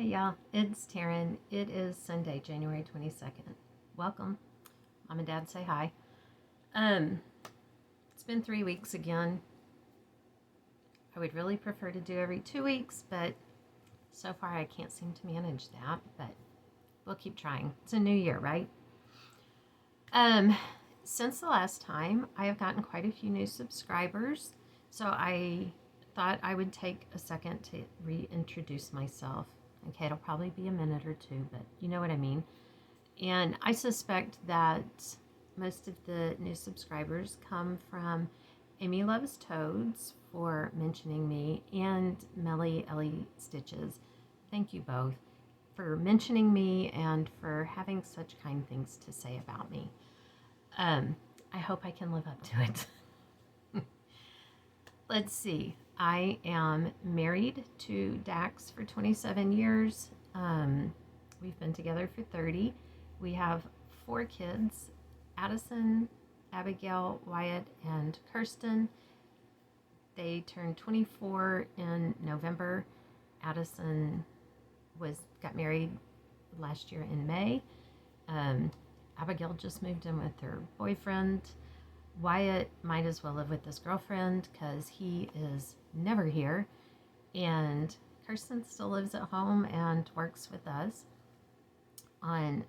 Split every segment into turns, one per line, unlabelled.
Hey y'all, it's Taryn. It is Sunday, January 22nd. Welcome. Mom and Dad say hi. Um, it's been 3 weeks again. I would really prefer to do every 2 weeks, but so far I can't seem to manage that, but we'll keep trying. It's a new year, right? Um, since the last time, I have gotten quite a few new subscribers, so I thought I would take a second to reintroduce myself. Okay, it'll probably be a minute or two, but you know what I mean. And I suspect that most of the new subscribers come from Amy Loves Toads for mentioning me and Melly Ellie Stitches. Thank you both for mentioning me and for having such kind things to say about me. I hope I can live up to it. Let's see. I am married to Dax for 27 years. We've been together for 30. We have 4 kids, Addison, Abigail, Wyatt, and Kirsten. They turned 24 in November. Addison got married last year in May. Abigail just moved in with her boyfriend. Wyatt might as well live with his girlfriend because he is never here. And Kirsten still lives at home and works with us. On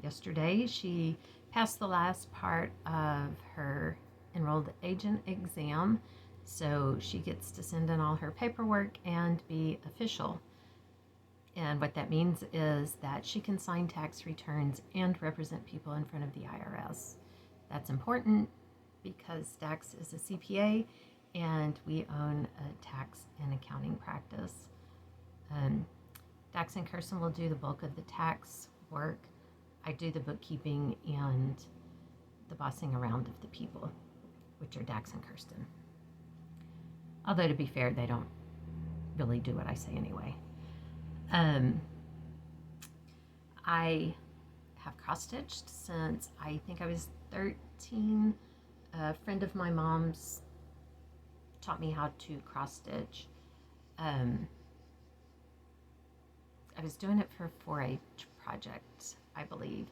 yesterday, she passed the last part of her enrolled agent exam. So she gets to send in all her paperwork and be official. And what that means is that she can sign tax returns and represent people in front of the IRS. That's important because Dax is a CPA and we own a tax and accounting practice. Dax and Kirsten will do the bulk of the tax work. I do the bookkeeping and the bossing around of the people, which are Dax and Kirsten. Although, to be fair, they don't really do what I say anyway. I have cross-stitched since I think I was 13. A friend of my mom's taught me how to cross-stitch. I was doing it for a 4-H project, I believe.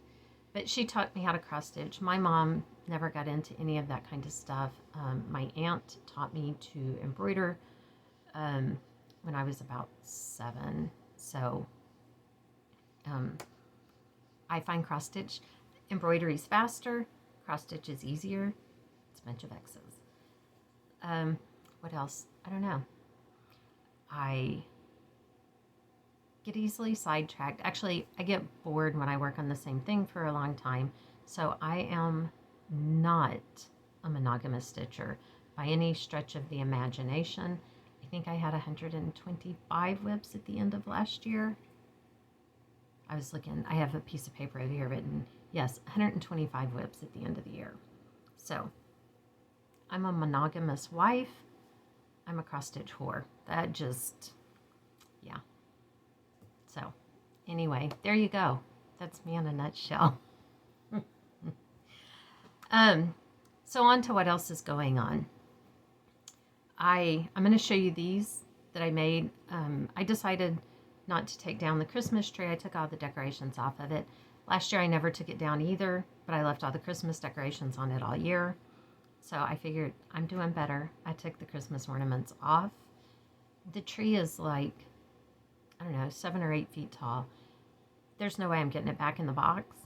But she taught me how to cross-stitch. My mom never got into any of that kind of stuff. My aunt taught me to embroider when I was about 7. So I find cross-stitch embroidery is faster, cross-stitch is easier. It's a bunch of X's. What else? I don't know. I get easily sidetracked. Actually, I get bored when I work on the same thing for a long time. So I am not a monogamous stitcher by any stretch of the imagination. I think I had 125 whips at the end of last year. I was looking, I have a piece of paper over here written, yes, 125 whips at the end of the year. So I'm a monogamous wife. I'm a cross-stitch whore. That just, yeah. So anyway, there you go. That's me in a nutshell. So on to what else is going on. I'm going to show you these that I made. I decided not to take down the Christmas tree. I took all the decorations off of it. Last year I never took it down either, but I left all the Christmas decorations on it all year. So I figured I'm doing better. I took the Christmas ornaments off. The tree is like, I don't know, 7 or 8 feet tall. There's no way I'm getting it back in the box,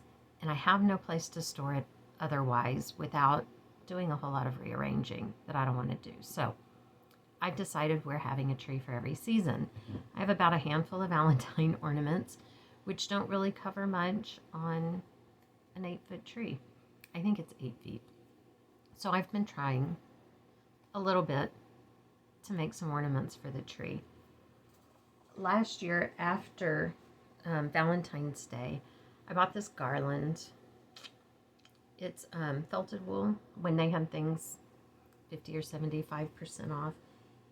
and I have no place to store it otherwise without doing a whole lot of rearranging that I don't want to do. So I've decided we're having a tree for every season. I have about a handful of Valentine ornaments, which don't really cover much on an 8-foot tree. I think it's 8 feet. So I've been trying a little bit to make some ornaments for the tree. Last year, after Valentine's Day, I bought this garland. It's felted wool when they had things 50 or 75% off.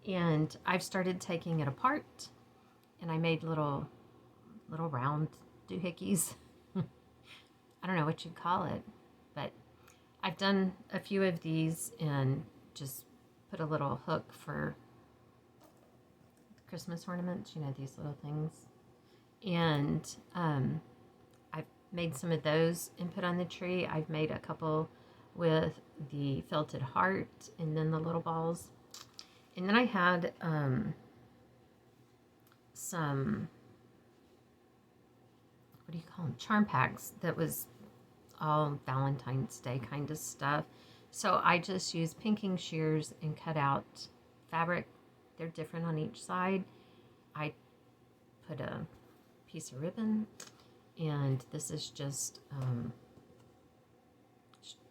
And I've started taking it apart, and I made little round doohickeys. I don't know what you'd call it, but I've done a few of these and just put a little hook for Christmas ornaments, you know, these little things. And I've made some of those and put on the tree. I've made a couple with the felted heart and then the little balls. And then I had some, what do you call them, charm packs that was all Valentine's Day kind of stuff. So I just used pinking shears and cut out fabric. They're different on each side. I put a piece of ribbon, and this is just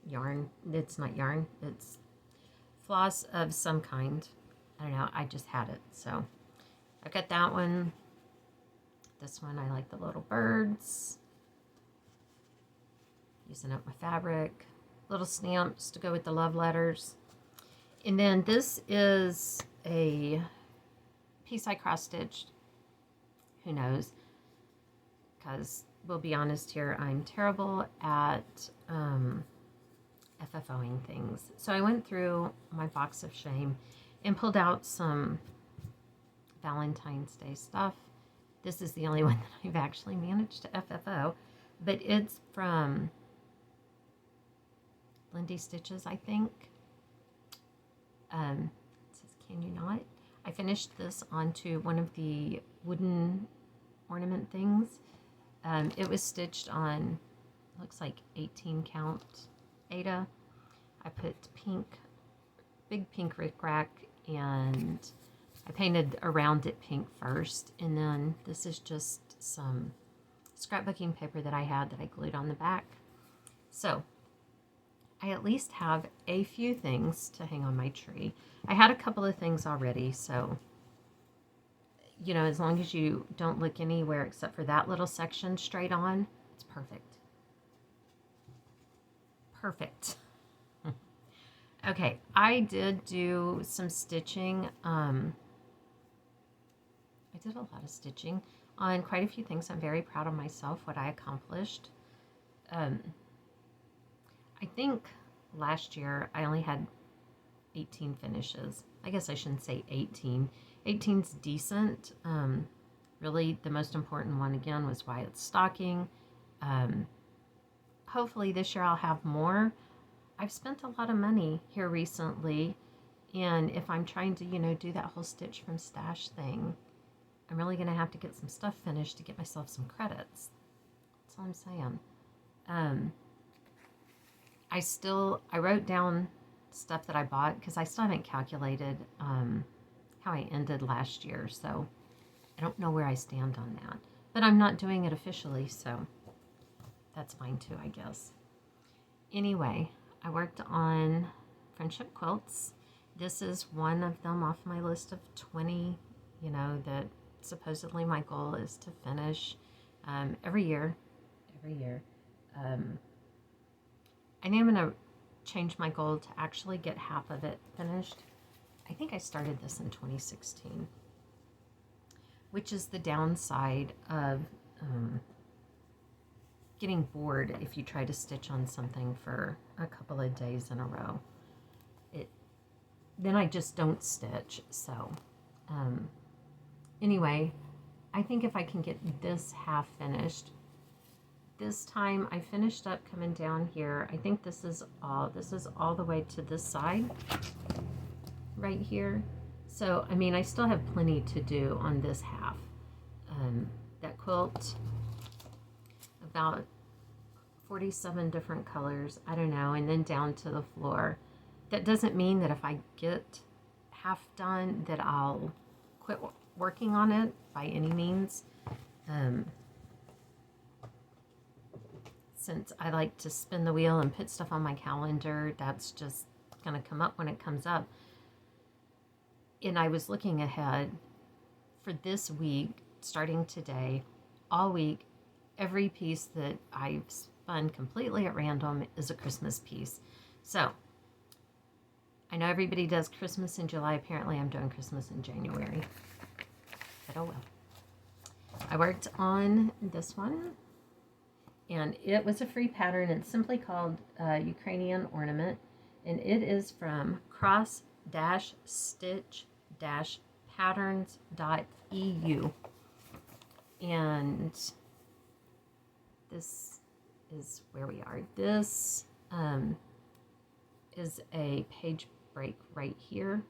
yarn. It's not yarn, it's floss of some kind. I don't know, I just had it. So I've got that one. This one, I like the little birds. Using up my fabric. Little stamps to go with the love letters. And then this is a piece I cross-stitched. Who knows? Because we'll be honest here, I'm terrible at FFOing things. So I went through my box of shame and pulled out some Valentine's Day stuff. This is the only one that I've actually managed to FFO, but it's from Lindy Stitches, I think. It says, "Can you not?" I finished this onto one of the wooden ornament things. It was stitched on, looks like 18 count Aida. I put pink, big pink rickrack, and I painted around it pink first, and then this is just some scrapbooking paper that I had that I glued on the back. So I at least have a few things to hang on my tree. I had a couple of things already, so, you know, as long as you don't look anywhere except for that little section straight on, it's perfect. Perfect. Okay, I did do some stitching. I did a lot of stitching on quite a few things. I'm very proud of myself, what I accomplished. I think last year I only had 18 finishes. I guess I shouldn't say 18. 18's decent. Really, the most important one, again, was Wyatt's stocking. Hopefully this year I'll have more. I've spent a lot of money here recently, and if I'm trying to, you know, do that whole stitch from stash thing, I'm really going to have to get some stuff finished to get myself some credits. That's all I'm saying. I wrote down stuff that I bought because I still haven't calculated how I ended last year, so I don't know where I stand on that. But I'm not doing it officially, so that's fine too, I guess. Anyway, I worked on friendship quilts. This is one of them off my list of 20, you know, that supposedly my goal is to finish every year. I think I'm going to change my goal to actually get half of it finished. I think I started this in 2016, which is the downside of getting bored if you try to stitch on something for a couple of days in a row. Then I just don't stitch. So anyway, I think if I can get this half finished, this time I finished up coming down here. I think this is all the way to this side right here. So I mean, I still have plenty to do on this half. That quilt, about 47 different colors, I don't know, and then down to the floor. That doesn't mean that if I get half done that I'll quit working on it by any means. Since I like to spin the wheel and put stuff on my calendar, that's just going to come up when it comes up. And I was looking ahead for this week, starting today, all week, every piece that I've spun completely at random is a Christmas piece. So I know everybody does Christmas in July. Apparently I'm doing Christmas in January. But oh well. I worked on this one, and it was a free pattern. It's simply called Ukrainian Ornament, and it is from cross-stitch-patterns.eu. And this is where we are. This is a page break right here.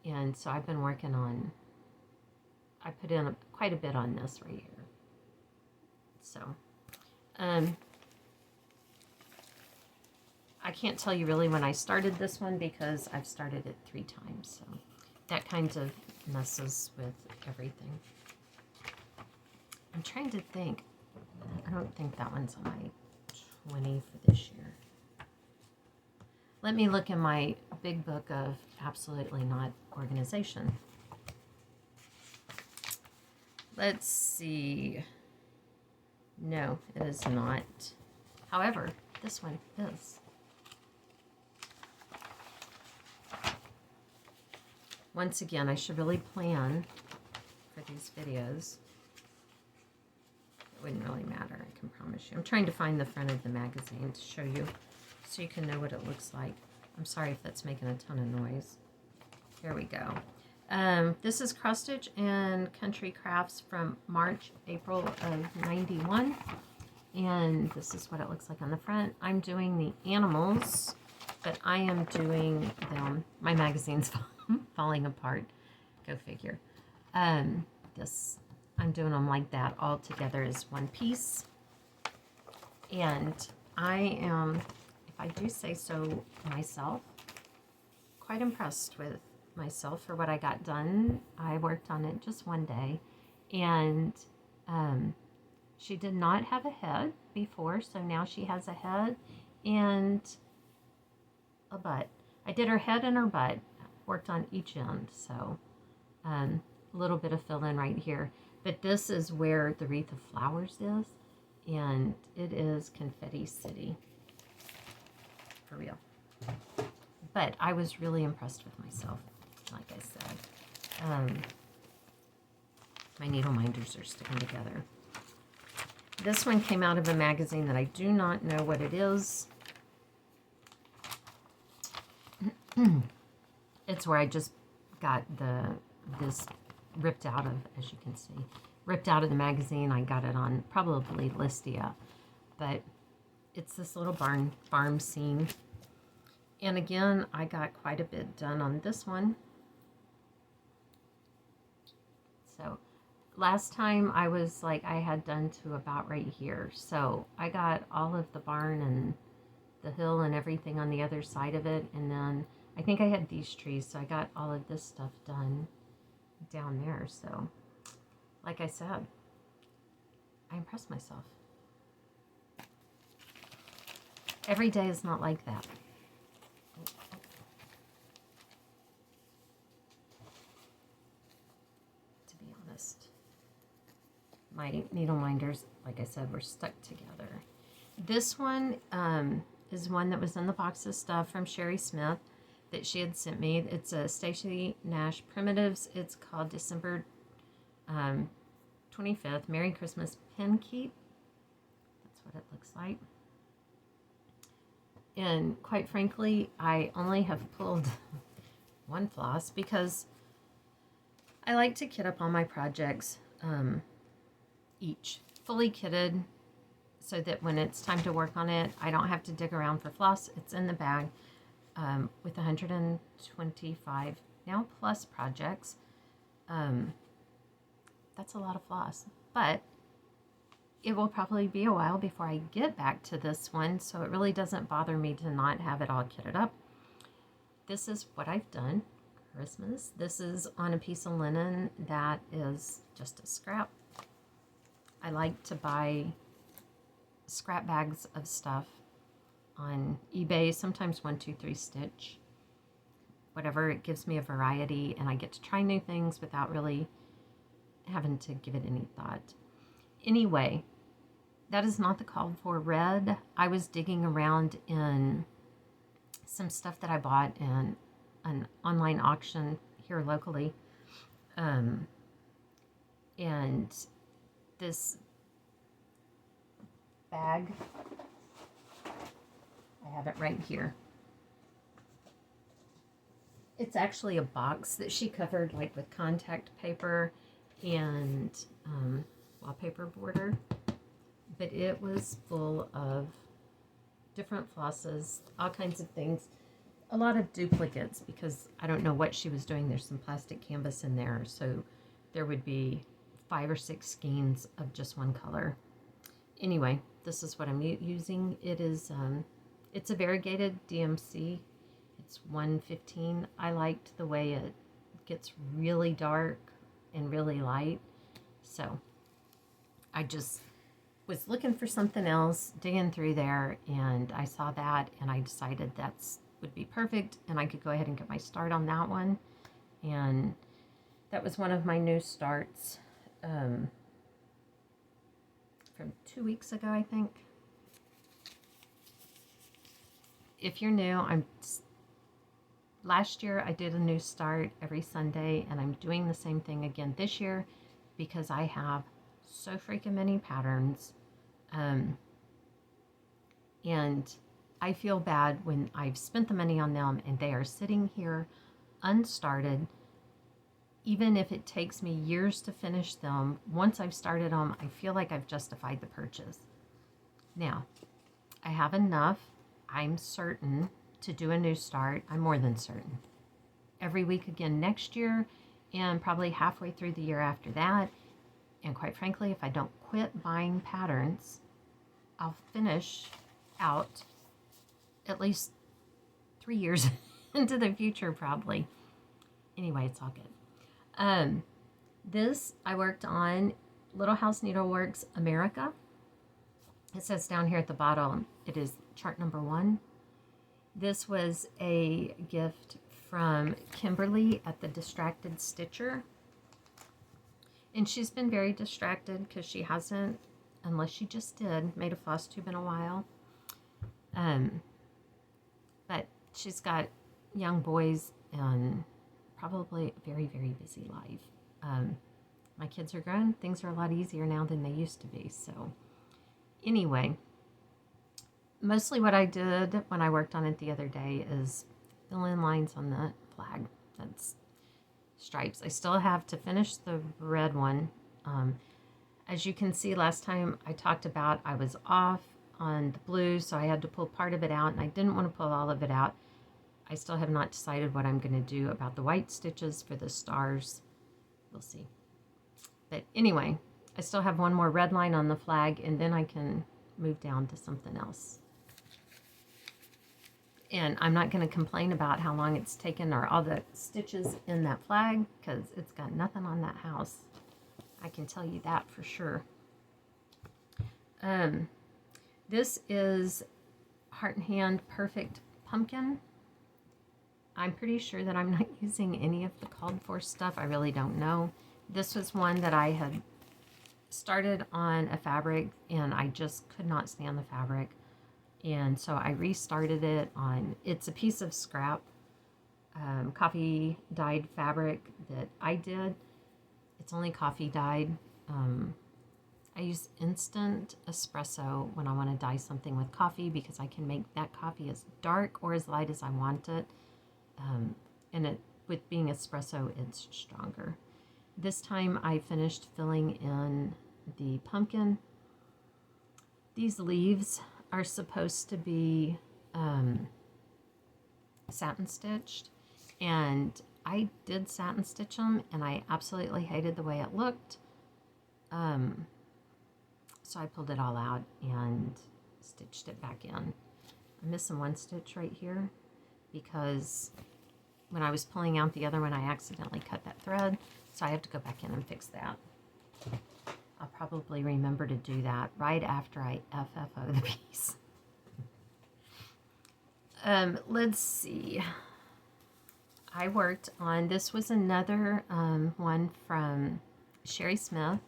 And so I've been working on, I put in quite a bit on this right here. So, I can't tell you really when I started this one because I've started it 3 times. So that kind of messes with everything. I'm trying to think. I don't think that one's on my 20 for this year. Let me look in my big book of Absolutely Not Organization. Let's see. No, it is not. However, this one is. Once again, I should really plan for these videos. It wouldn't really matter, I can promise you. I'm trying to find the front of the magazine to show you so you can know what it looks like. I'm sorry if that's making a ton of noise. Here we go. This is Cross Stitch and Country Crafts from March, April of 91. And this is what it looks like on the front. I'm doing the animals, but I am doing them. My magazine's falling apart. Go figure. This, I'm doing them like that all together as one piece. And I am, if I do say so myself, quite impressed with myself for what I got done. I worked on it just one day, and she did not have a head before, so now she has a head and a butt. I did her head and her butt, worked on each end, so a little bit of fill in right here. But this is where the wreath of flowers is, and it is Confetti City, for real. But I was really impressed with myself, like I said. My needle minders are sticking together. This one came out of a magazine that I do not know what it is. It's where I just got this ripped out of, as you can see, ripped out of the magazine. I got it on probably Listia, but it's this little farm scene. And again, I got quite a bit done on this one. So last time I was like, I had done to about right here. So I got all of the barn and the hill and everything on the other side of it. And then I think I had these trees, so I got all of this stuff done down there. So like I said, I impressed myself. Every day is not like that. To be honest, my needle minders, like I said, were stuck together. This one is one that was in the box of stuff from Sherry Smith that she had sent me. It's a Stacey Nash Primitives. It's called December 25th, Merry Christmas Pin Keep. That's what it looks like. And quite frankly, I only have pulled one floss because I like to kit up all my projects each fully kitted, so that when it's time to work on it, I don't have to dig around for floss. It's in the bag with 125 now plus projects. That's a lot of floss, but it will probably be a while before I get back to this one, so it really doesn't bother me to not have it all kitted up. This is what I've done. Christmas. This is on a piece of linen that is just a scrap. I like to buy scrap bags of stuff on eBay, sometimes 1-2-3 Stitch. Whatever, it gives me a variety, and I get to try new things without really having to give it any thought. Anyway, that is not the called for red. I was digging around in some stuff that I bought in an online auction here locally. And this bag, I have it right here. It's actually a box that she covered like with contact paper and wallpaper border, but it was full of different flosses, all kinds of things, a lot of duplicates because I don't know what she was doing. There's some plastic canvas in there, so there would be 5 or 6 skeins of just one color. Anyway, this is what I'm using. It is, it's a variegated DMC. It's 115. I liked the way it gets really dark and really light. So I just was looking for something else, digging through there, and I saw that, and I decided that's would be perfect, and I could go ahead and get my start on that one. And that was one of my new starts from 2 weeks ago, I think. If you're new, last year I did a new start every Sunday, and I'm doing the same thing again this year because I have so freaking many patterns. And I feel bad when I've spent the money on them and they are sitting here unstarted. Even if it takes me years to finish them, once I've started them, I feel like I've justified the purchase. Now, I have enough, I'm certain, to do a new start. I'm more than certain. Every week again next year, and probably halfway through the year after that. And quite frankly, if I don't quit buying patterns, I'll finish out at least 3 years into the future, probably. Anyway, it's all good. This I worked on Little House Needleworks America. It says down here at the bottom, it is chart number 1. This was a gift from Kimberly at the Distracted Stitcher. And she's been very distracted because she hasn't, unless she just did, made a floss tube in a while. But she's got young boys and probably a very, very busy life. My kids are grown. Things are a lot easier now than they used to be. So anyway, mostly what I did when I worked on it the other day is fill in lines on the flag. That's stripes. I still have to finish the red one. As you can see, last time I talked about I was off on the blue, so I had to pull part of it out, and I didn't want to pull all of it out. I still have not decided what I'm going to do about the white stitches for the stars. We'll see. But anyway, I still have one more red line on the flag, and then I can move down to something else. And I'm not going to complain about how long it's taken or all the stitches in that flag, because it's got nothing on that house. I can tell you that for sure. This is Heart and Hand Perfect Pumpkin. I'm pretty sure that I'm not using any of the called for stuff. I really don't know. This was one that I had started on a fabric and I just could not stand the fabric. And so I restarted it on, it's a piece of scrap coffee dyed fabric that I did. It's only coffee dyed. I use instant espresso when I want to dye something with coffee because I can make that coffee as dark or as light as I want it. And it, with being espresso, it's stronger. This time I finished filling in the pumpkin. These leaves are supposed to be satin stitched, and I did satin stitch them and I absolutely hated the way it looked. So I pulled it all out and stitched it back in. I'm missing one stitch right here because when I was pulling out the other one, I accidentally cut that thread. So I have to go back in and fix that. I'll probably remember to do that right after I FFO the piece. Let's see. I worked on, this was another one from Sherry Smith.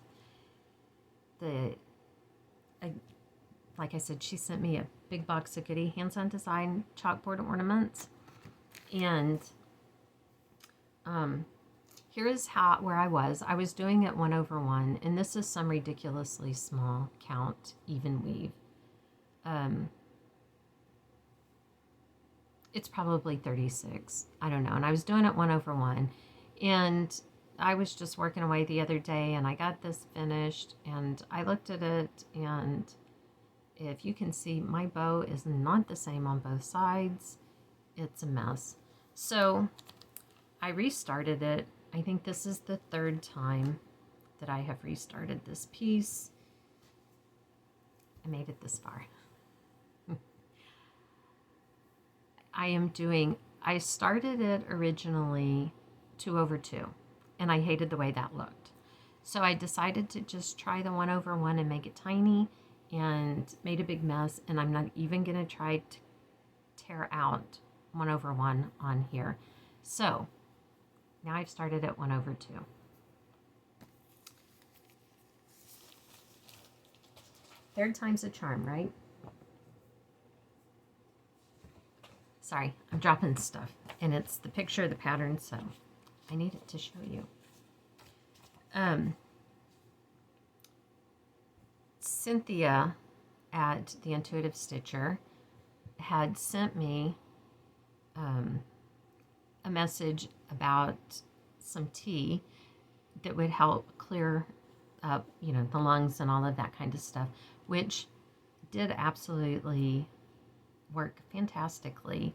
Like I said, she sent me a big box of goodie hands-on design chalkboard ornaments. And here is where I was doing it 1/1, and this is some ridiculously small count even weave. It's probably 36, I don't know, and I was doing it 1/1, and I was just working away the other day and I got this finished and I looked at it, and if you can see, my bow is not the same on both sides. It's a mess. So I restarted it. I think this is the third time that I have restarted this piece. I made it this far. I started it originally 2/2, and I hated the way that looked. So I decided to just try the 1/1 and make it tiny, and made a big mess, and I'm not even gonna try to tear out 1/1 on here. So now I've started at 1/2. Third time's a charm, right? Sorry, I'm dropping stuff, and it's the picture of the pattern, so I need it to show you. Cynthia at the Intuitive Stitcher had sent me a message about some tea that would help clear up, the lungs and all of that kind of stuff, which did absolutely work fantastically.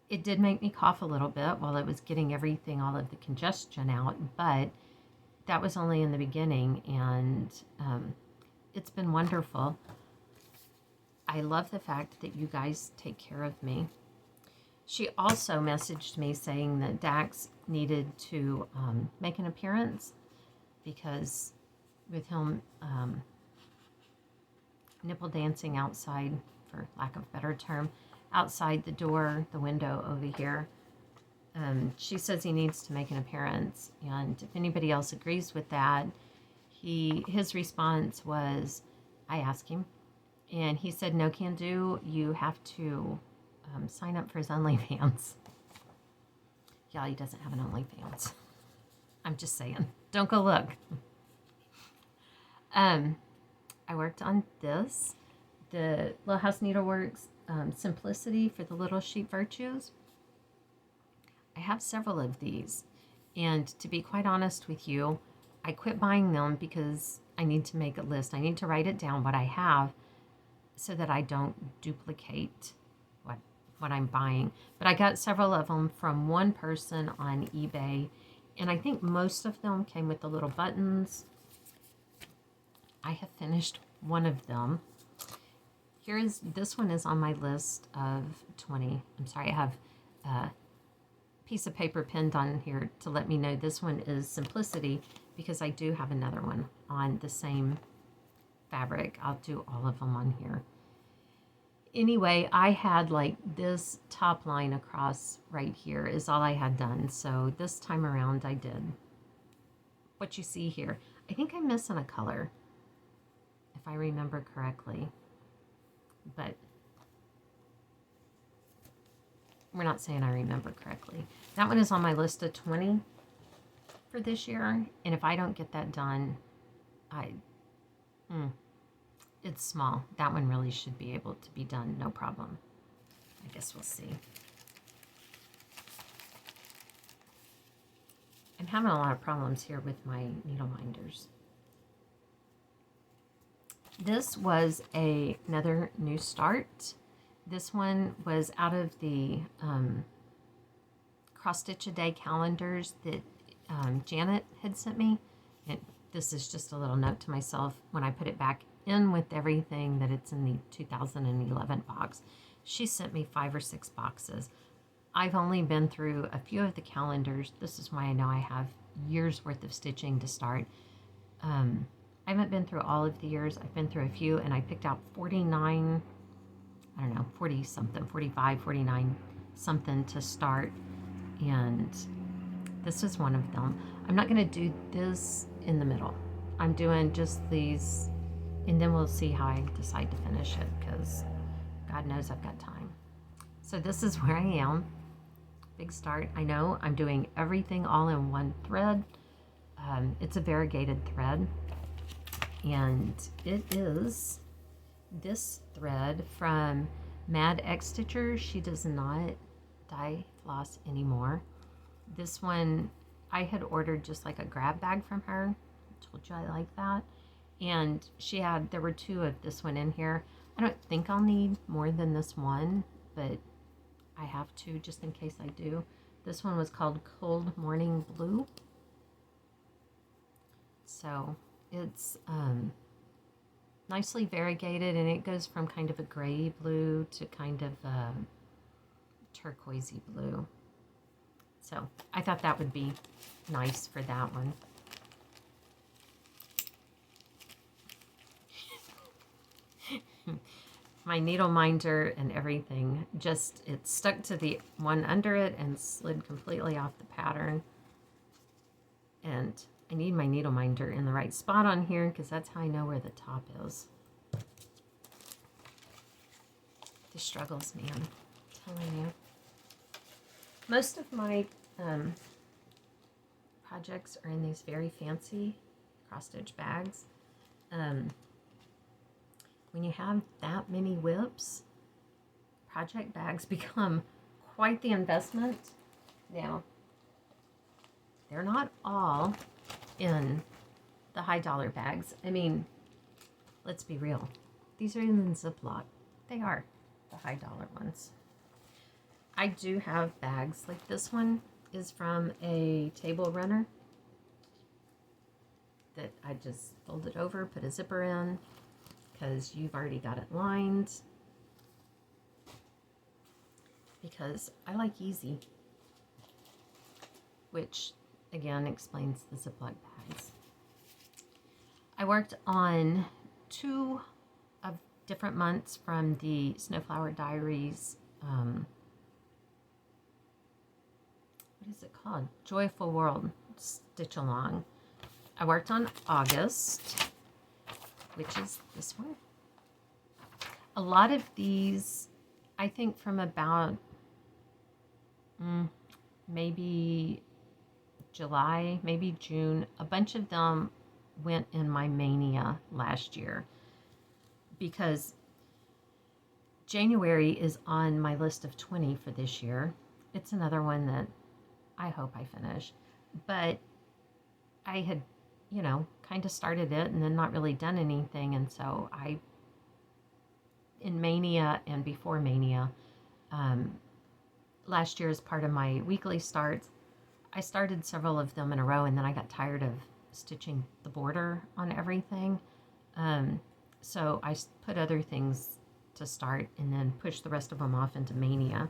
It did make me cough a little bit while it was getting everything, all of the congestion out, but that was only in the beginning, and it's been wonderful. I love the fact that you guys take care of me. She also messaged me saying that Dax needed to make an appearance, because with him nipple dancing outside, for lack of a better term, outside the door, the window over here, she says he needs to make an appearance, and if anybody else agrees with that, his response was, I asked him, and he said, no can do, you have to sign up for his OnlyFans. Yeah, he doesn't have an OnlyFans. I'm just saying, don't go look. I worked on this, the Little House Needleworks Simplicity for the Little Sheep Virtues. I have several of these, and to be quite honest with you, I quit buying them because I need to make a list. I need to write it down, what I have, so that I don't duplicate what I'm buying. But I got several of them from one person on eBay, and I think most of them came with the little buttons. I have finished one of them. This one is on my list of 20. I'm sorry, I have a piece of paper pinned on here to let me know this one is Simplicity, because I do have another one on the same fabric. I'll do all of them on here. Anyway, I had like this top line across right here is all I had done. So this time around I did what you see here. I think I'm missing a color, if I remember correctly, but we're not saying I remember correctly. That one is on my list of 20 for this year, and if I don't get that done, it's small. That one really should be able to be done, no problem. I guess we'll see. I'm having a lot of problems here with my needle minders. This was another new start. This one was out of the Cross Stitch a Day calendars that Janet had sent me. And this is just a little note to myself when I put it back in with everything, that it's in the 2011 box. She sent me 5 or 6 boxes. I've only been through a few of the calendars. This is why I know I have years worth of stitching to start. I haven't been through all of the years. I've been through a few, and I picked out 49, I don't know, 40 something, 45, 49 something to start, and this is one of them. I'm not going to do this in the middle. I'm doing just these, and then we'll see how I decide to finish it, because God knows I've got time. So this is where I am. Big start. I know I'm doing everything all in one thread. It's a variegated thread, and it is this thread from Mad X Stitcher. She does not dye floss anymore. This one I had ordered just like a grab bag from her. I told you I like that. And there were 2 of this one in here. I don't think I'll need more than this one, but I have 2 just in case I do. This one was called Cold Morning Blue. So it's nicely variegated, and it goes from kind of a gray blue to kind of a turquoisey blue. So I thought that would be nice for that one. My needle minder and everything, just it stuck to the one under it and slid completely off the pattern. And I need my needle minder in the right spot on here because that's how I know where the top is. The struggles, man. I'm telling you. Most of my projects are in these very fancy cross-stitch bags. When you have that many whips, project bags become quite the investment. Now, they're not all in the high dollar bags. I mean, let's be real. These are in Ziploc. They are the high dollar ones. I do have bags like this one is from a table runner that I just folded over, put a zipper in because you've already got it lined. Because I like easy, which again explains the Ziploc bags. I worked on 2 of different months from the Snowflower Diaries. What is it called? Joyful World Stitch Along. I worked on August, which is this one. A lot of these, I think from about maybe July, maybe June, a bunch of them went in my mania last year because January is on my list of 20 for this year. It's another one that I hope I finish, but I had, kind of started it and then not really done anything. And so in Mania and before Mania, last year as part of my weekly starts, I started several of them in a row, and then I got tired of stitching the border on everything. So I put other things to start and then pushed the rest of them off into Mania.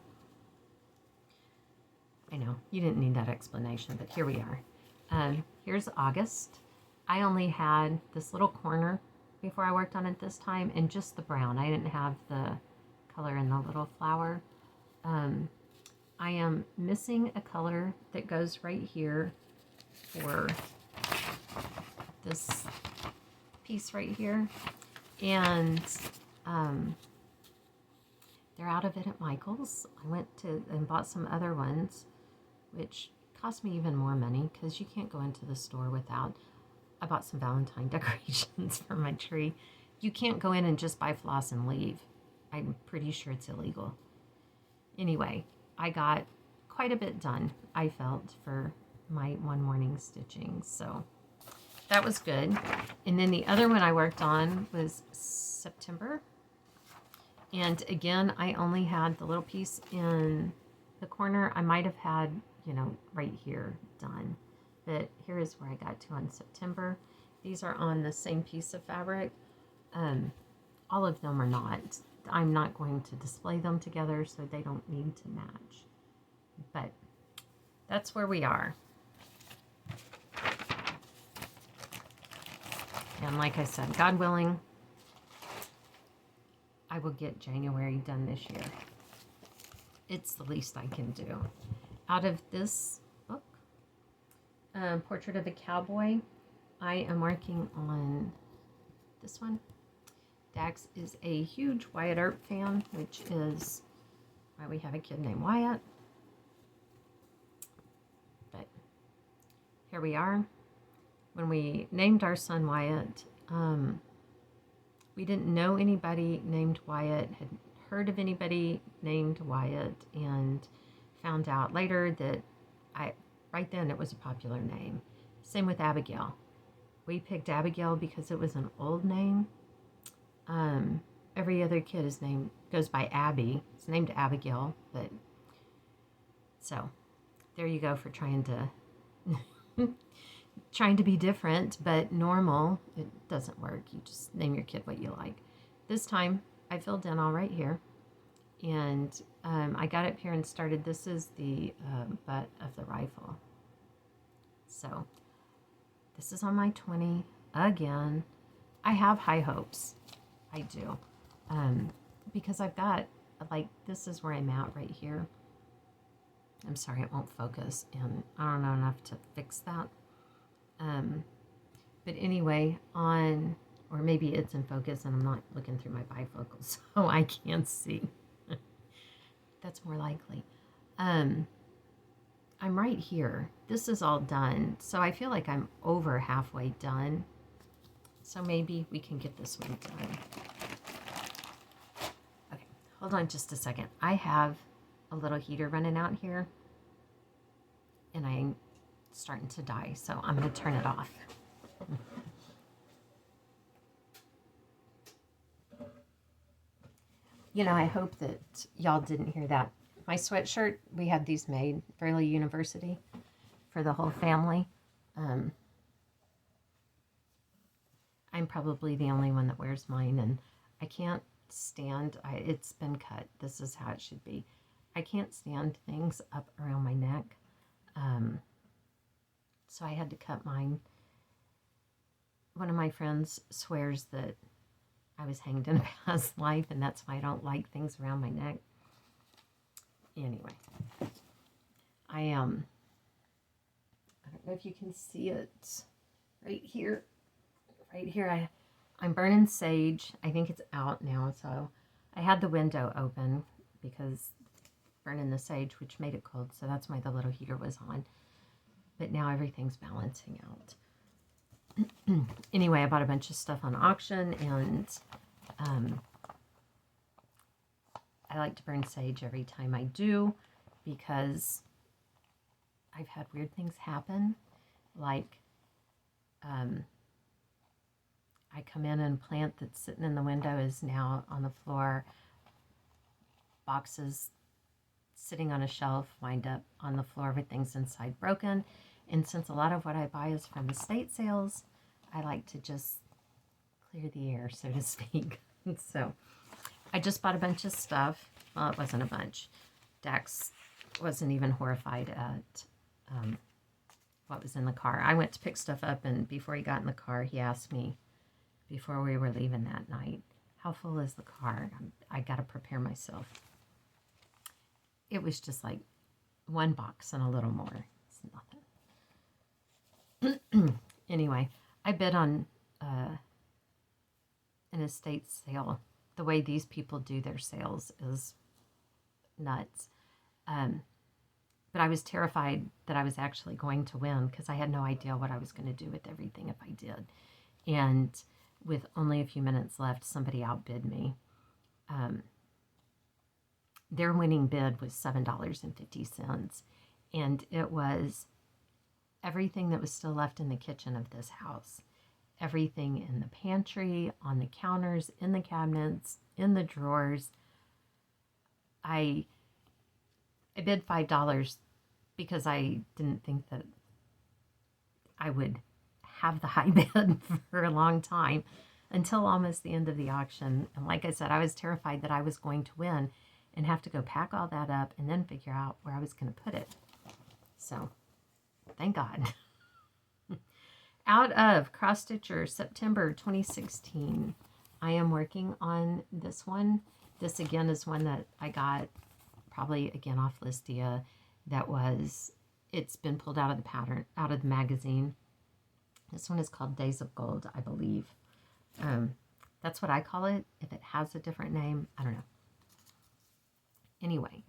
I know, you didn't need that explanation, but here we are. Here's August. I only had this little corner before I worked on it this time, and just the brown. I didn't have the color in the little flower. I am missing a color that goes right here for this piece right here. And they're out of it at Michael's. I went to and bought some other ones, which cost me even more money because you can't go into the store without. I bought some Valentine decorations for my tree. You can't go in and just buy floss and leave. I'm pretty sure it's illegal. Anyway, I got quite a bit done, I felt, for my one morning stitching. So that was good. And then the other one I worked on was September. And again, I only had the little piece in the corner. I might have had, right here done. But here is where I got to on September. These are on the same piece of fabric. All of them are not. I'm not going to display them together, so they don't need to match. But that's where we are. And like I said, God willing, I will get January done this year. It's the least I can do. Out of this book, Portrait of a Cowboy, I am working on this one. Dax is a huge Wyatt Earp fan, which is why we have a kid named Wyatt. But here we are. When we named our son Wyatt, we didn't know anybody named Wyatt, had heard of anybody named Wyatt, and found out later that right then it was a popular name. Same with Abigail. We picked Abigail because it was an old name. Every other kid is named goes by Abby. It's named Abigail, but so there you go for trying to be different, but normal. It doesn't work. You just name your kid what you like. This time I filled in all right here, and I got up here and started. This is the butt of the rifle. So this is on my 20 again. I have high hopes. I do. Because I've got, like, this is where I'm at right here. I'm sorry, it won't focus, and I don't know enough to fix that. But anyway, or maybe it's in focus and I'm not looking through my bifocals, so I can't see. That's more likely. I'm right here. This is all done, so I feel like I'm over halfway done. So maybe we can get this one done. Okay, hold on just a second. I have a little heater running out here, and I'm starting to die, so I'm going to turn it off. You know, I hope that y'all didn't hear that. My sweatshirt, we had these made, Fairleigh University, for the whole family. I'm probably the only one that wears mine, and I can't stand, it's been cut. This is how it should be. I can't stand things up around my neck. So I had to cut mine. One of my friends swears that I was hanged in a past life, and that's why I don't like things around my neck. Anyway, I don't know if you can see it right here. Right here, I'm burning sage. I think it's out now, so I had the window open because burning the sage, which made it cold, so that's why the little heater was on. But now everything's balancing out. Anyway, I bought a bunch of stuff on auction, and I like to burn sage every time I do because I've had weird things happen. Like, I come in and plant that's sitting in the window is now on the floor. Boxes sitting on a shelf wind up on the floor with things inside broken. And since a lot of what I buy is from estate sales, I like to just clear the air, so to speak. So I just bought a bunch of stuff. Well, it wasn't a bunch. Dax wasn't even horrified at what was in the car. I went to pick stuff up, and before he got in the car, he asked me before we were leaving that night, how full is the car? I got to prepare myself. It was just like one box and a little more. It's nothing. Anyway, I bid on an estate sale. The way these people do their sales is nuts. But I was terrified that I was actually going to win because I had no idea what I was going to do with everything if I did. And with only a few minutes left, somebody outbid me. Their winning bid was $7.50, and it was everything that was still left in the kitchen of this house. Everything in the pantry, on the counters, in the cabinets, in the drawers. I bid $5 because I didn't think that I would have the high bid for a long time until almost the end of the auction. And like I said, I was terrified that I was going to win and have to go pack all that up and then figure out where I was going to put it. So, thank God. Out of Cross Stitcher, September 2016. I am working on this one. This again is one that I got probably again off Listia. It's been pulled out of the pattern, out of the magazine. This one is called Days of Gold, I believe. That's what I call it. If it has a different name, I don't know. Anyway,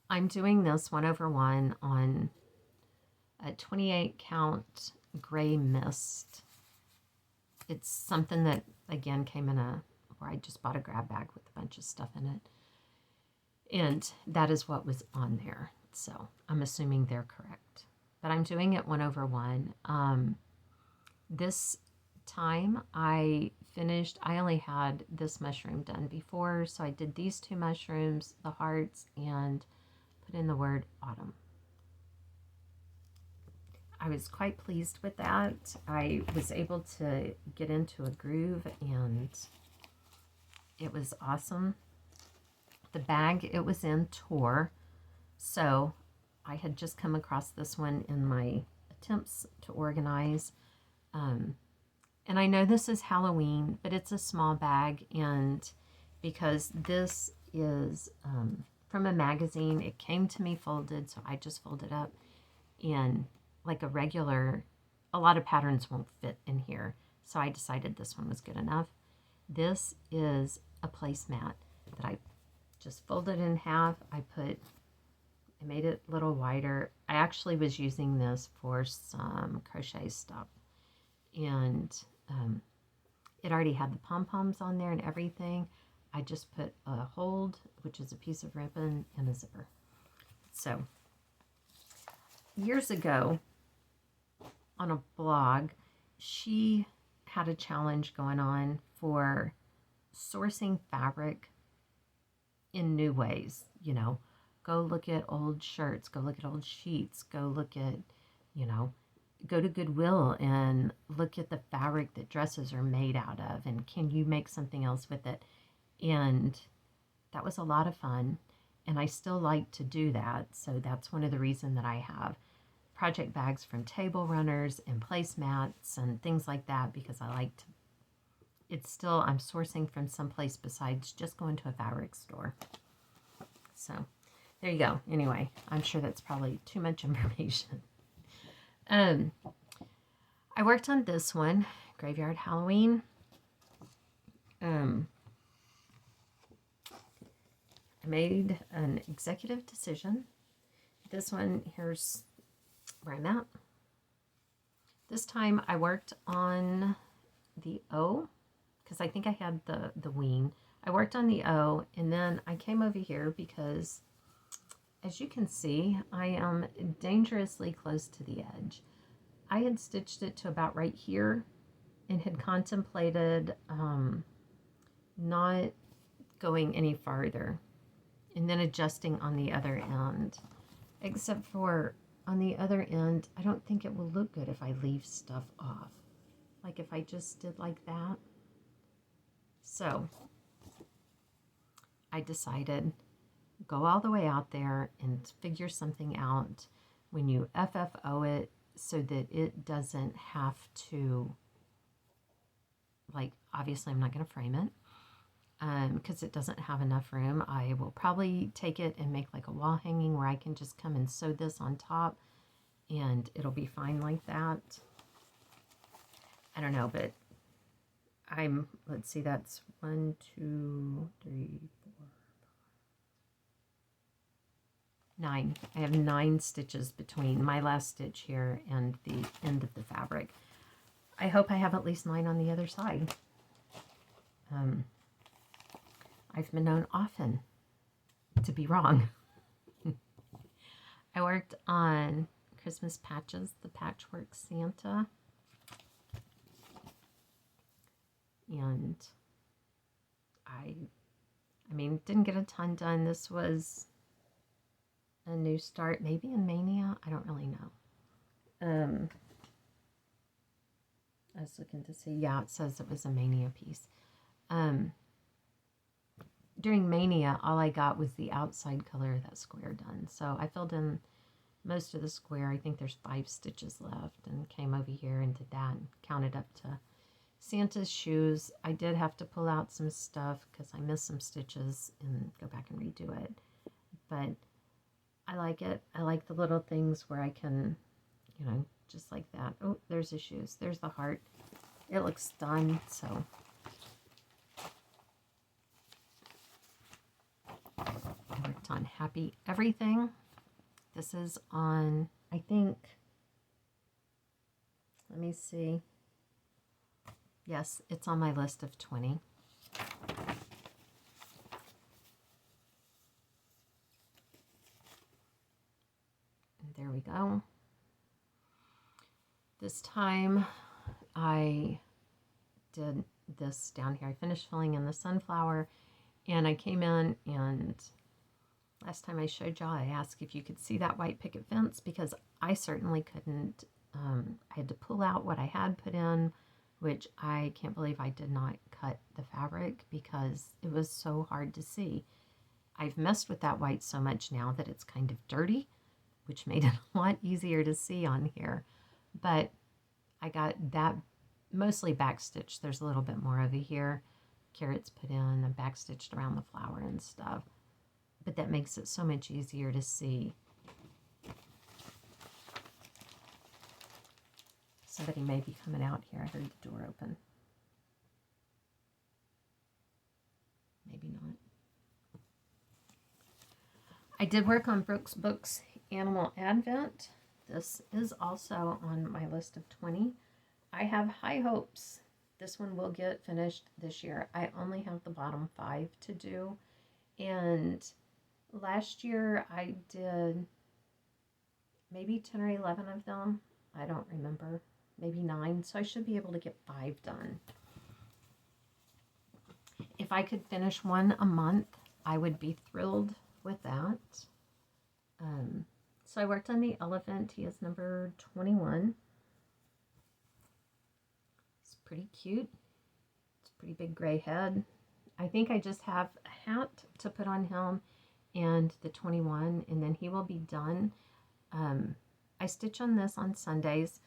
I'm doing this 1/1 on a 28 count gray mist. It's something that again came in where I just bought a grab bag with a bunch of stuff in it. And that is what was on there. So I'm assuming they're correct. but I'm doing it 1/1. This time I only had this mushroom done before, so I did these 2 mushrooms, the hearts, and put in the word autumn. I was quite pleased with that. I was able to get into a groove and it was awesome. The bag it was in tore, so I had just come across this one in my attempts to organize. And I know this is Halloween, but it's a small bag, and because this is from a magazine, it came to me folded, so I just folded up. And like a lot of patterns won't fit in here, so I decided this one was good enough. This is a placemat that I just folded in half. I made it a little wider. I actually was using this for some crochet stuff, and it already had the pom-poms on there and everything. I just put a hold, which is a piece of ribbon, and a zipper. So years ago on a blog, she had a challenge going on for sourcing fabric in new ways. You know, go look at old shirts, go look at old sheets, go look at, go to Goodwill and look at the fabric that dresses are made out of, and can you make something else with it? And that was a lot of fun, and I still like to do that. So that's one of the reasons that I have project bags from table runners and placemats and things like that, because I like to, I'm sourcing from someplace besides just going to a fabric store. So there you go. Anyway, I'm sure that's probably too much information. I worked on this one, Graveyard Halloween. I made an executive decision. This one, here's where I'm at. This time I worked on the O, because I think I had the wing. I worked on the O, and then I came over here because, as you can see, I am dangerously close to the edge. I had stitched it to about right here and had contemplated not going any farther and then adjusting on the other end. Except for on the other end, I don't think it will look good if I leave stuff off. Like if I just did like that. So I decided, go all the way out there and figure something out when you FFO it, so that it doesn't have to, like, obviously I'm not going to frame it because it doesn't have enough room. I will probably take it and make like a wall hanging where I can just come and sew this on top and it'll be fine like that. I don't know, but let's see, that's 1, 2, 3, 4, 9. I have 9 stitches between my last stitch here and the end of the fabric. I hope I have at least 9 on the other side. I've been known often to be wrong. I worked on Christmas patches, the Patchwork Santa. And I mean, didn't get a ton done. This was a new start, maybe in Mania. I don't really know. I was looking to see. Yeah, it says it was a Mania piece. During Mania, all I got was the outside color of that square done. So I filled in most of the square. I think there's 5 stitches left, and came over here and did that and counted up to Santa's shoes. I did have to pull out some stuff because I missed some stitches and go back and redo it. But I like it. I like the little things where I can, just like that. Oh, there's the shoes. There's the heart. It looks done, so. I worked on Happy Everything. This is on, I think, let me see. Yes, it's on my list of 20. And there we go. This time I did this down here. I finished filling in the sunflower, and I came in, and last time I showed y'all, I asked if you could see that white picket fence, because I certainly couldn't. I had to pull out what I had put in, which I can't believe I did not cut the fabric because it was so hard to see. I've messed with that white so much now that it's kind of dirty, which made it a lot easier to see on here. But I got that mostly backstitched. There's a little bit more over here. Carrots put in and backstitched around the flower and stuff. But that makes it so much easier to see. Somebody may be coming out here. I heard the door open. Maybe not. I did work on Brooks Books Animal Advent. This is also on my list of 20. I have high hopes this one will get finished this year. I only have the bottom 5 to do. And last year I did maybe 10 or 11 of them. I don't remember. Maybe 9. So I should be able to get 5 done. If I could finish one a month, I would be thrilled with that. So I worked on the elephant. He is number 21. It's pretty cute. It's a pretty big gray head. I think I just have a hat to put on him and the 21, and then he will be done. I stitch on this on Sundays,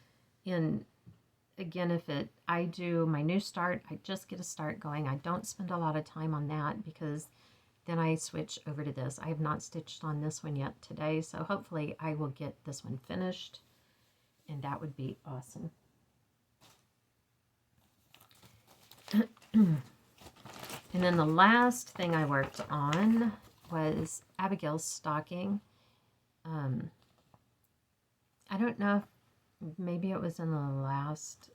and again, I do my new start, I just get a start going. I don't spend a lot of time on that because then I switch over to this. I have not stitched on this one yet today, so hopefully I will get this one finished, and that would be awesome. And then the last thing I worked on was Abigail's stocking. I don't know if maybe it was in the last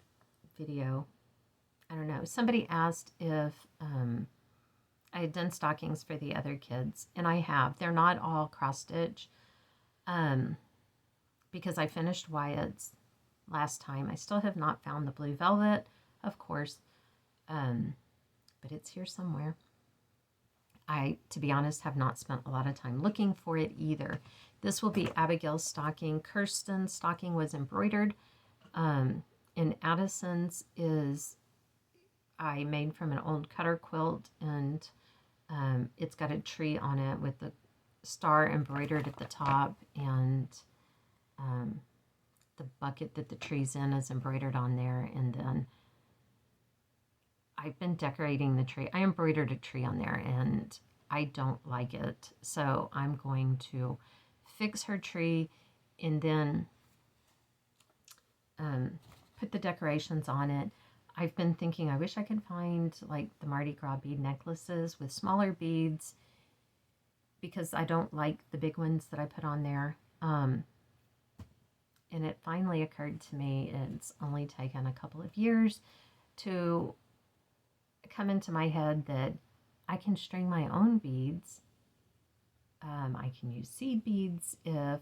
video. I don't know. Somebody asked if I had done stockings for the other kids, and I have. They're not all cross-stitch because I finished Wyatt's last time. I still have not found the blue velvet, of course, but it's here somewhere. I, to be honest, have not spent a lot of time looking for it either. This will be Abigail's stocking. Kirsten's stocking was embroidered, and Addison's is I made from an old cutter quilt, and it's got a tree on it with the star embroidered at the top, and the bucket that the tree's in is embroidered on there. And then I've been decorating the tree. I embroidered a tree on there, and I don't like it, so I'm going to fix her tree and then put the decorations on it. I've been thinking I wish I could find like the Mardi Gras bead necklaces with smaller beads, because I don't like the big ones that I put on there. And it finally occurred to me, it's only taken a couple of years to come into my head that I can string my own beads. I can use seed beads of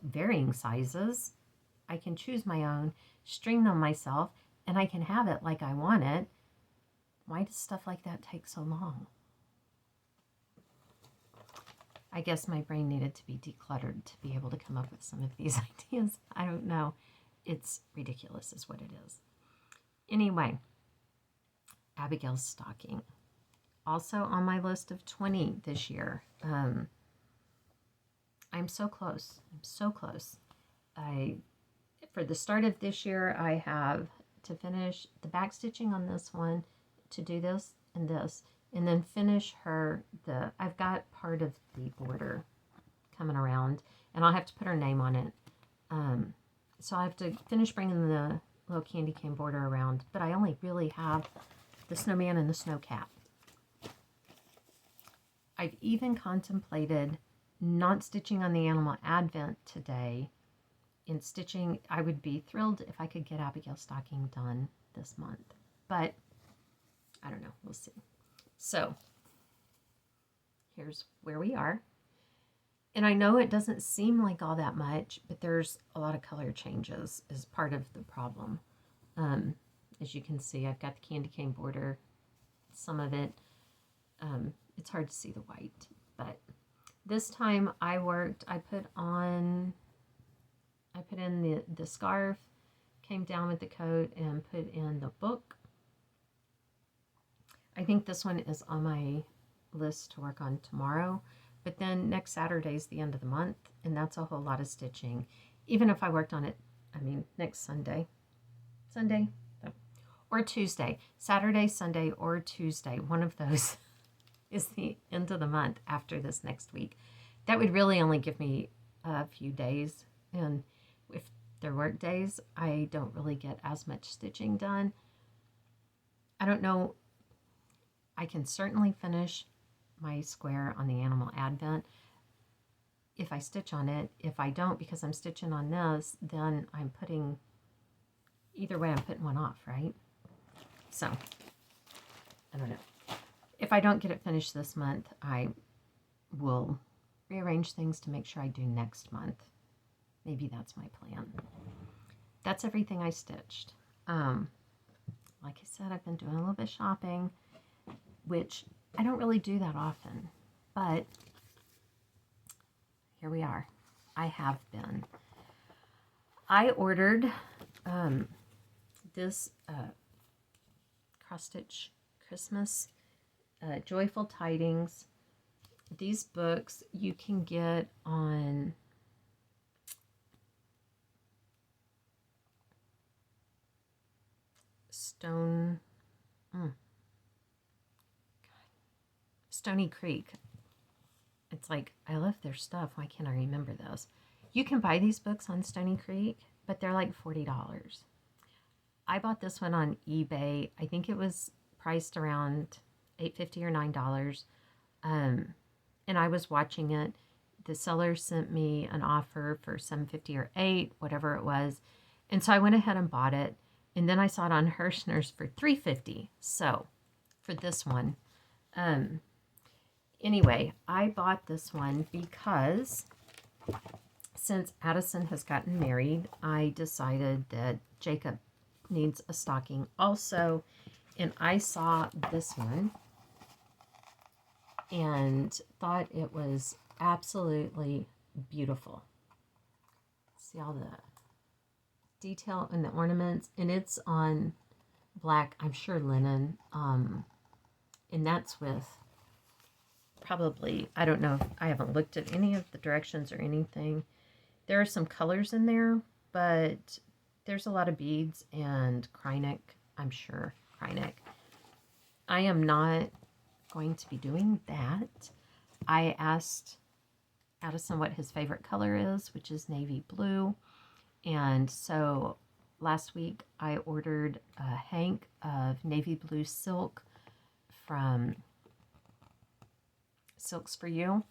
varying sizes. I can choose my own, string them myself, and I can have it like I want it. Why does stuff like that take so long? I guess my brain needed to be decluttered to be able to come up with some of these ideas. I don't know. It's ridiculous is what it is. Anyway, Abigail's stocking. Also on my list of 20 this year. I'm so close. I'm so close. For the start of this year, I have to finish the back stitching on this one, to do this, and then finish I've got part of the border coming around, and I'll have to put her name on it. So I have to finish bringing the little candy cane border around, but I only really have the snowman and the snow cat. I've even contemplated not stitching on the Animal Advent today. In stitching, I would be thrilled if I could get Abigail's stocking done this month, but I don't know. We'll see. So here's where we are. And I know it doesn't seem like all that much, but there's a lot of color changes as part of the problem. Um, as you can see, I've got the candy cane border. Some of it, it's hard to see the white. But this time I worked, I put in the scarf, came down with the coat, and put in the book. I think this one is on my list to work on tomorrow. But then next Saturday is the end of the month, and that's a whole lot of stitching. Even if I worked on it, next Sunday, or Tuesday, Saturday, Sunday, or Tuesday, one of those is the end of the month after this next week. That would really only give me a few days, and if they're work days, I don't really get as much stitching done. I don't know. I can certainly finish my square on the animal advent if I stitch on it. If I don't, because I'm stitching on this, then either way I'm putting one off, right? So I don't know. If I don't get it finished this month, I will rearrange things to make sure I do next month. Maybe that's my plan. That's everything I stitched. Like I said, I've been doing a little bit of shopping, which I don't really do that often, but here we are. I have been. I ordered this cross-stitch Christmas Joyful Tidings. These books you can get on Stony Creek. It's like, I love their stuff. Why can't I remember those? You can buy these books on Stony Creek, but they're like $40. I bought this one on eBay. I think it was priced around $8.50 or $9. And I was watching it. The seller sent me an offer for $7.50 or $8, whatever it was. And so I went ahead and bought it. And then I saw it on Hirschner's for $3.50. So for this one, anyway, I bought this one because since Addison has gotten married, I decided that Jacob needs a stocking also. And I saw this one and thought it was absolutely beautiful. See all the detail in the ornaments, and it's on black, I'm sure linen, and that's with probably, I don't know, I haven't looked at any of the directions or anything. There are some colors in there, but there's a lot of beads and Krynic, I'm sure, Krynic. I am not going to be doing that. I asked Addison what his favorite color is, which is navy blue. And so last week I ordered a hank of navy blue silk from Silks for You.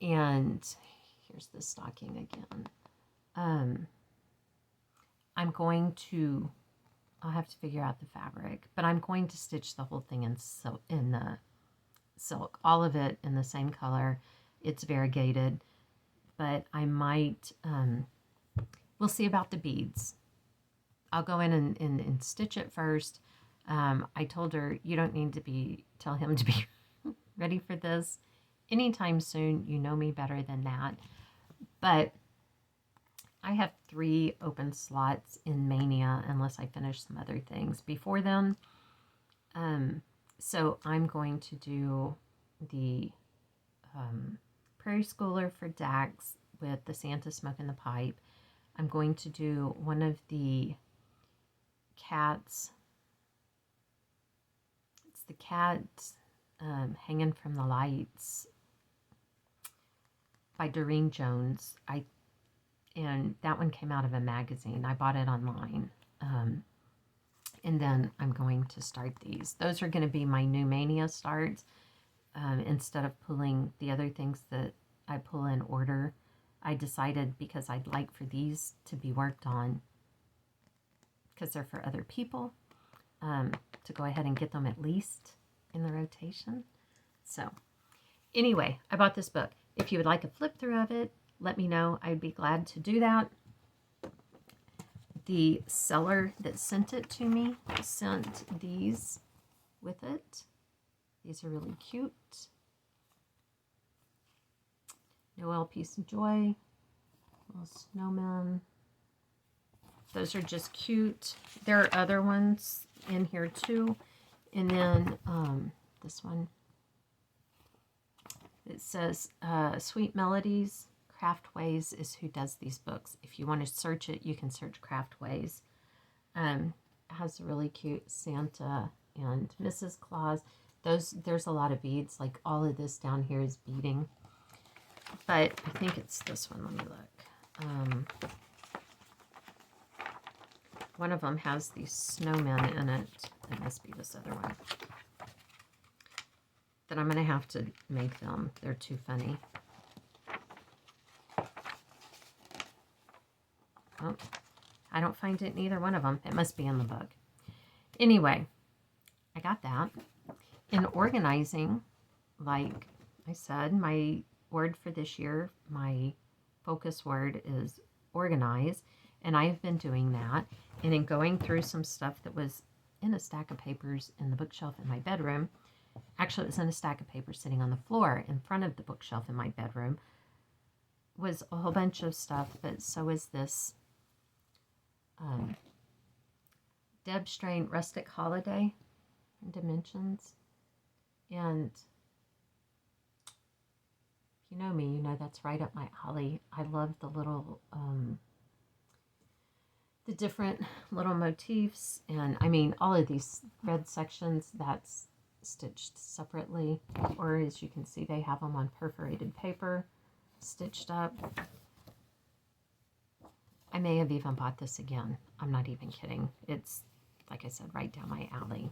And here's the stocking again. I'll have to figure out the fabric, but I'm going to stitch the whole thing in the silk, all of it in the same color. It's variegated, but I might, we'll see about the beads. I'll go in and stitch it first. I told her, you don't need to tell him to be ready for this anytime soon. You know me better than that. But I have 3 open slots in Mania unless I finish some other things before then. So I'm going to do the Prairie Schooler for Dax with the Santa smoking the pipe. I'm going to do one of the cats. It's the cat hanging from the lights by Doreen Jones. And that one came out of a magazine. I bought it online. And then I'm going to start these. Those are going to be my new Mania starts. Instead of pulling the other things that I pull in order, I decided, because I'd like for these to be worked on, because they're for other people, to go ahead and get them at least in the rotation. So anyway, I bought this book. If you would like a flip through of it, let me know. I'd be glad to do that. The seller that sent it to me sent these with it. These are really cute. Noel, Peace and Joy. Little snowmen. Those are just cute. There are other ones in here too. And then this one. It says, Sweet Melodies, Craftways is who does these books. If you want to search it, you can search Craftways. It has a really cute Santa and Mrs. Claus. There's a lot of beads. Like all of this down here is beading. But I think it's this one. Let me look. One of them has these snowmen in it. It must be this other one. That I'm going to have to make them. They're too funny. Oh, I don't find it in either one of them. It must be in the book. Anyway, I got that. In organizing, like I said, my word for this year, my focus word is organize. And I've been doing that. And in going through some stuff that was in a stack of papers in the bookshelf in my bedroom, actually it was in a stack of papers sitting on the floor in front of the bookshelf in my bedroom, was a whole bunch of stuff, but so is this Deb Strain Rustic Holiday Dimensions. And if you know me, you know that's right up my alley. I love the little the different little motifs, and I mean all of these thread sections that's stitched separately, or as you can see they have them on perforated paper stitched up. I may have even bought this again. I'm not even kidding. It's, like I said, right down my alley.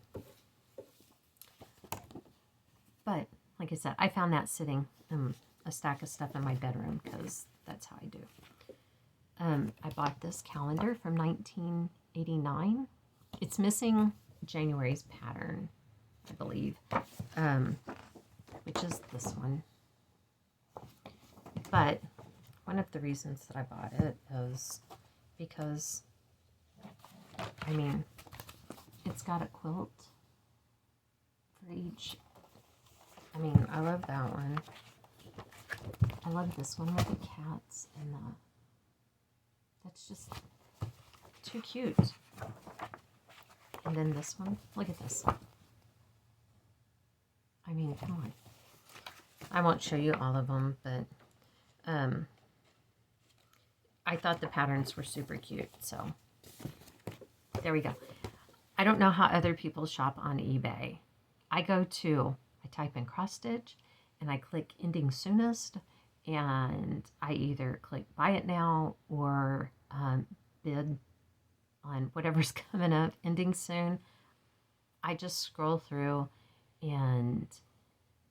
But like I said, I found that sitting in a stack of stuff in my bedroom because that's how I do. I bought this calendar from 1989. It's missing January's pattern, I believe, which is this one. But one of the reasons that I bought it is because, I mean, it's got a quilt for each. I mean, I love that one. I love this one with the cats and the, that's just too cute. And then this one, look at this. I mean, come on. I won't show you all of them, but I thought the patterns were super cute, so there we go. I don't know how other people shop on eBay. I type in cross stitch and I click ending soonest, and I either click buy it now or bid on whatever's coming up ending soon. I just scroll through and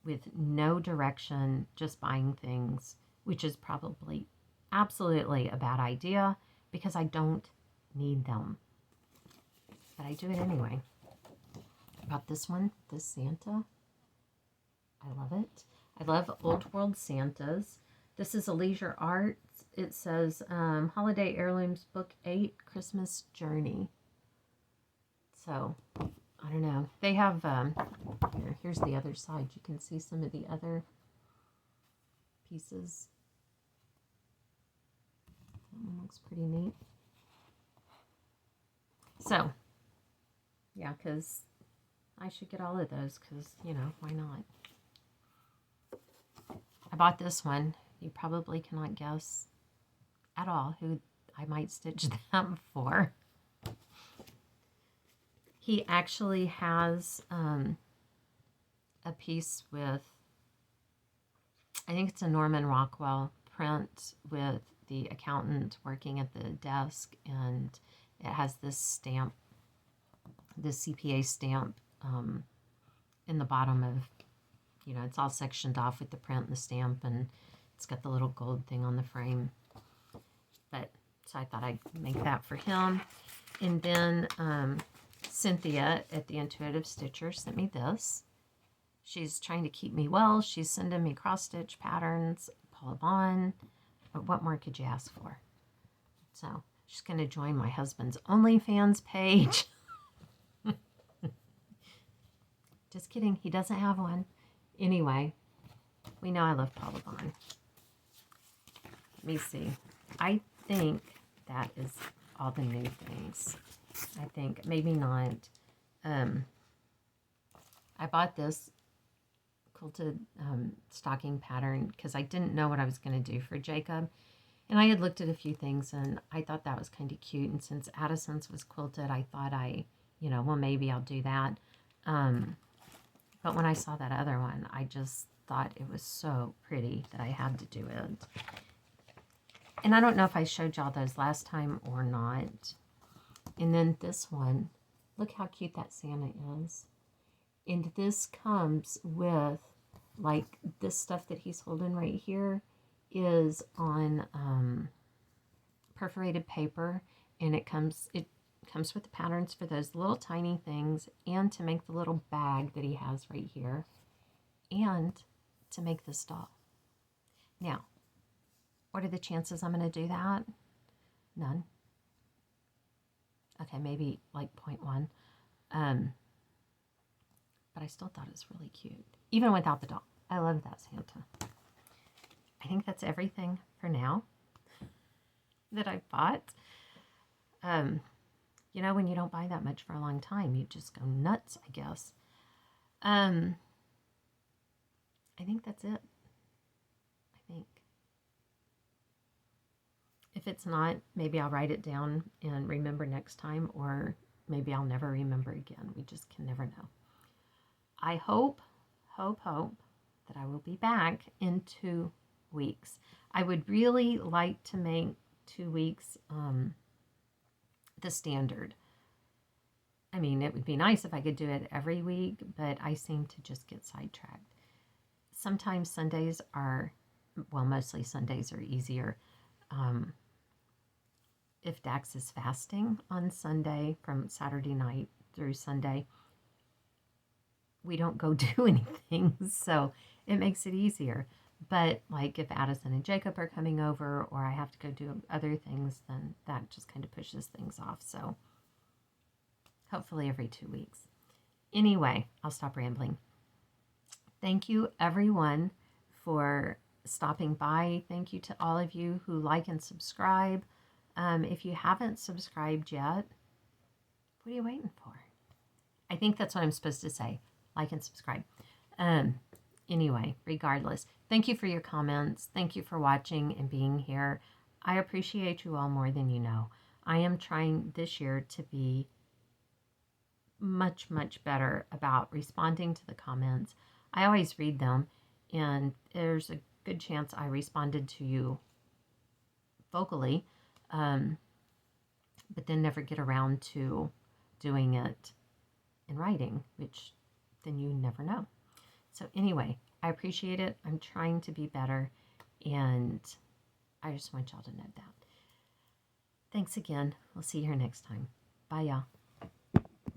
with no direction, just buying things, which is probably absolutely a bad idea because I don't need them. But I do it anyway. I bought this one, this Santa. I love it. I love Old World Santas. This is a Leisure Arts. It says Holiday Heirlooms Book 8, Christmas Journey. So, I don't know. They have, here's the other side. You can see some of the other pieces. That one looks pretty neat. So, yeah, because I should get all of those because, you know, why not? I bought this one. You probably cannot guess at all who I might stitch them for. He actually has a piece with, I think it's a Norman Rockwell print with the accountant working at the desk, and it has this stamp, this CPA stamp in the bottom of, you know, it's all sectioned off with the print and the stamp, and it's got the little gold thing on the frame. But, so I thought I'd make that for him. And then Cynthia at the Intuitive Stitcher sent me this. She's trying to keep me well. She's sending me cross-stitch patterns, Paula Vaughn. But what more could you ask for? So, she's going to join my husband's OnlyFans page. Just kidding. He doesn't have one. Anyway, we know I love Paula Vaughn. Let me see. I think that is all the new things. I think maybe not. I bought this quilted stocking pattern because I didn't know what I was going to do for Jacob. And I had looked at a few things and I thought that was kind of cute. And since Addison's was quilted, I thought well, maybe I'll do that. But when I saw that other one, I just thought it was so pretty that I had to do it. And I don't know if I showed y'all those last time or not. And then this one, look how cute that Santa is. And this comes with, like, this stuff that he's holding right here is on perforated paper. And it comes with the patterns for those little tiny things and to make the little bag that he has right here and to make this doll. Now, what are the chances I'm going to do that? None. Okay, maybe like 0.1. But I still thought it was really cute, even without the doll. I love that Santa. I think that's everything for now that I bought. You know, when you don't buy that much for a long time, you just go nuts, I guess. I think that's it. I think. If it's not, maybe I'll write it down and remember next time, or maybe I'll never remember again. We just can never know. I hope that I will be back in 2 weeks. I would really like to make 2 weeks the standard. I mean, it would be nice if I could do it every week, but I seem to just get sidetracked. Sometimes Sundays are, well, mostly Sundays are easier. If Dax is fasting on Sunday from Saturday night through Sunday, we don't go do anything, so it makes it easier. But like if Addison and Jacob are coming over or I have to go do other things, then that just kind of pushes things off. So hopefully every 2 weeks. Anyway, I'll stop rambling. Thank you everyone for stopping by. Thank you to all of you who like and subscribe. If you haven't subscribed yet, what are you waiting for? I think that's what I'm supposed to say. Like and subscribe. Anyway, regardless, thank you for your comments. Thank you for watching and being here. I appreciate you all more than you know. I am trying this year to be much, much better about responding to the comments. I always read them, and there's a good chance I responded to you vocally, but then never get around to doing it in writing, which then you never know. So anyway, I appreciate it. I'm trying to be better, and I just want y'all to know that. Thanks again. We'll see you here next time. Bye, y'all.